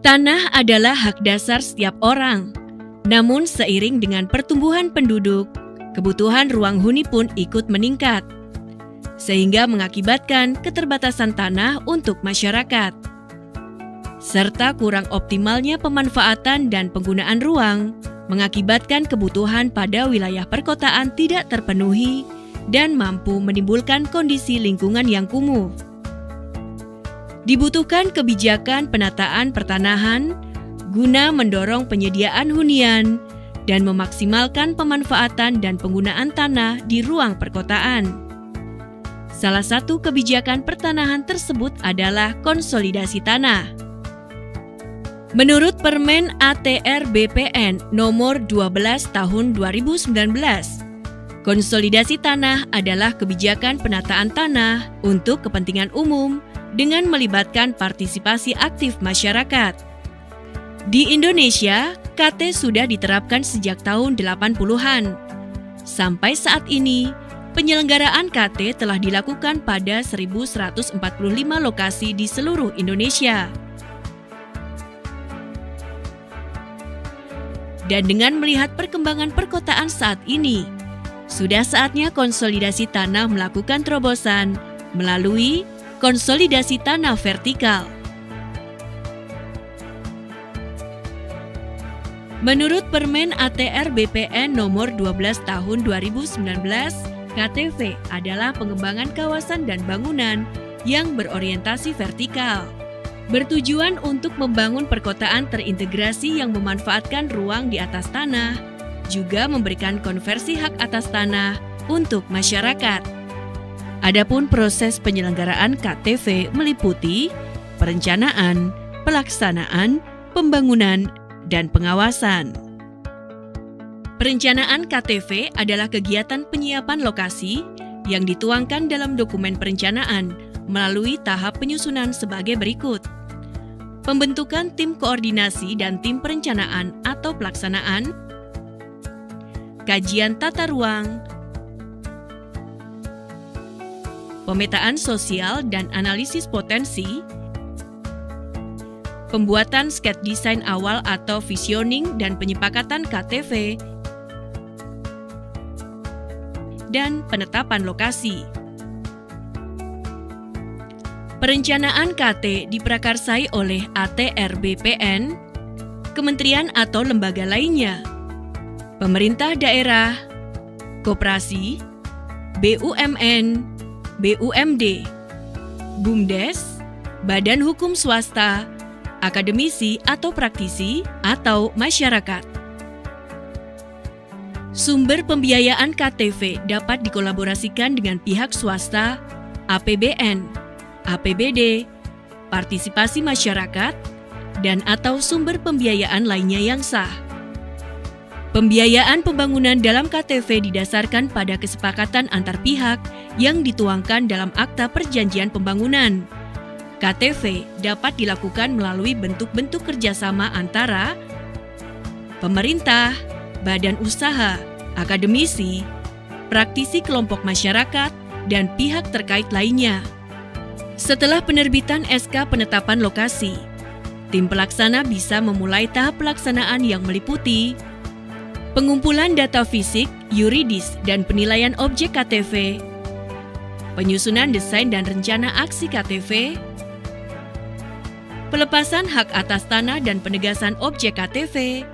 Tanah adalah hak dasar setiap orang. Namun seiring dengan pertumbuhan penduduk, kebutuhan ruang huni pun ikut meningkat, sehingga mengakibatkan keterbatasan tanah untuk masyarakat, serta kurang optimalnya pemanfaatan dan penggunaan ruang, mengakibatkan kebutuhan pada wilayah perkotaan tidak terpenuhi dan mampu menimbulkan kondisi lingkungan yang kumuh. Dibutuhkan kebijakan penataan pertanahan guna mendorong penyediaan hunian dan memaksimalkan pemanfaatan dan penggunaan tanah di ruang perkotaan. Salah satu kebijakan pertanahan tersebut adalah konsolidasi tanah. Menurut Permen ATR BPN nomor 12 tahun 2019, konsolidasi tanah adalah kebijakan penataan tanah untuk kepentingan umum dengan melibatkan partisipasi aktif masyarakat. Di Indonesia, KT sudah diterapkan sejak tahun 80-an. Sampai saat ini, penyelenggaraan KT telah dilakukan pada 1.145 lokasi di seluruh Indonesia. Dan dengan melihat perkembangan perkotaan saat ini, sudah saatnya konsolidasi tanah melakukan terobosan melalui konsolidasi tanah vertikal. Menurut Permen ATR BPN nomor 12 tahun 2019, KTV adalah pengembangan kawasan dan bangunan yang berorientasi vertikal, bertujuan untuk membangun perkotaan terintegrasi yang memanfaatkan ruang di atas tanah, juga memberikan konversi hak atas tanah untuk masyarakat. Adapun proses penyelenggaraan KTV meliputi perencanaan, pelaksanaan, pembangunan, dan pengawasan. Perencanaan KTV adalah kegiatan penyiapan lokasi yang dituangkan dalam dokumen perencanaan melalui tahap penyusunan sebagai berikut. Pembentukan tim koordinasi dan tim perencanaan atau pelaksanaan, kajian tata ruang, pemetaan sosial dan analisis potensi, pembuatan sketch desain awal atau visioning dan penyepakatan KTV, dan penetapan lokasi. Perencanaan KT diprakarsai oleh ATR BPN, kementerian atau lembaga lainnya, pemerintah daerah, koperasi, BUMN, BUMD, BUMDes, badan hukum swasta, akademisi atau praktisi, atau masyarakat. Sumber pembiayaan KTV dapat dikolaborasikan dengan pihak swasta, APBN, APBD, partisipasi masyarakat, dan atau sumber pembiayaan lainnya yang sah. Pembiayaan pembangunan dalam KTV didasarkan pada kesepakatan antar pihak yang dituangkan dalam Akta Perjanjian Pembangunan. KTV dapat dilakukan melalui bentuk-bentuk kerjasama antara pemerintah, badan usaha, akademisi, praktisi kelompok masyarakat, dan pihak terkait lainnya. Setelah penerbitan SK penetapan lokasi, tim pelaksana bisa memulai tahap pelaksanaan yang meliputi pengumpulan data fisik, yuridis, dan penilaian objek KTV, penyusunan desain dan rencana aksi KTV, pelepasan hak atas tanah dan penegasan objek KTV,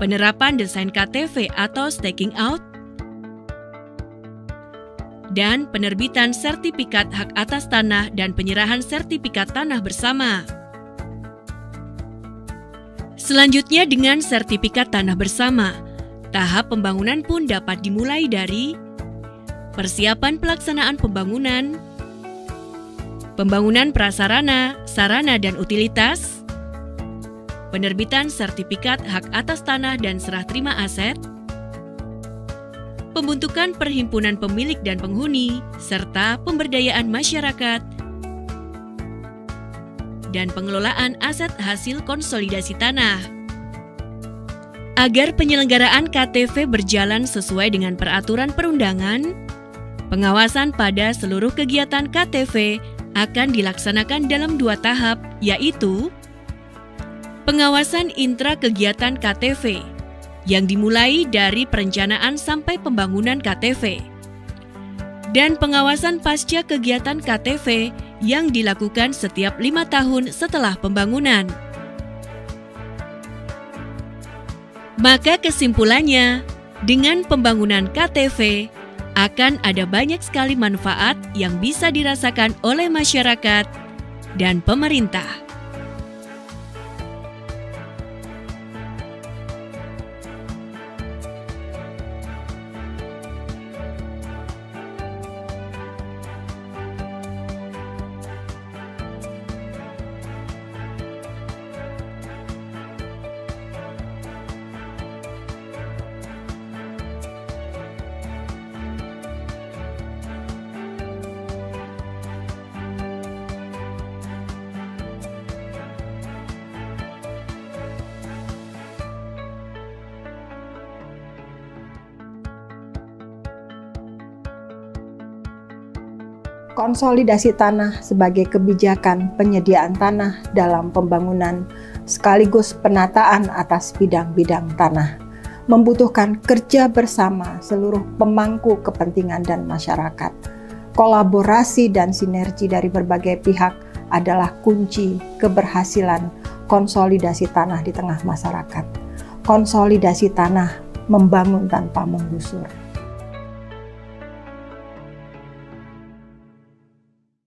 penerapan desain KTV atau staking out, dan penerbitan sertifikat hak atas tanah dan penyerahan sertifikat tanah bersama. Selanjutnya dengan sertifikat tanah bersama, tahap pembangunan pun dapat dimulai dari persiapan pelaksanaan pembangunan, pembangunan prasarana, sarana dan utilitas, penerbitan sertifikat hak atas tanah dan serah terima aset, pembentukan perhimpunan pemilik dan penghuni, serta pemberdayaan masyarakat, dan pengelolaan aset hasil konsolidasi tanah. Agar penyelenggaraan KTV berjalan sesuai dengan peraturan perundangan, pengawasan pada seluruh kegiatan KTV akan dilaksanakan dalam 2 tahap, yaitu Pengawasan intra kegiatan KTV yang dimulai dari perencanaan sampai pembangunan KTV. Dan pengawasan pasca kegiatan KTV yang dilakukan setiap 5 tahun setelah pembangunan. Maka kesimpulannya, dengan pembangunan KTV akan ada banyak sekali manfaat yang bisa dirasakan oleh masyarakat dan pemerintah. Konsolidasi tanah sebagai kebijakan penyediaan tanah dalam pembangunan sekaligus penataan atas bidang-bidang tanah membutuhkan kerja bersama seluruh pemangku kepentingan dan masyarakat. Kolaborasi dan sinergi dari berbagai pihak adalah kunci keberhasilan konsolidasi tanah di tengah masyarakat. Konsolidasi tanah membangun tanpa menggusur.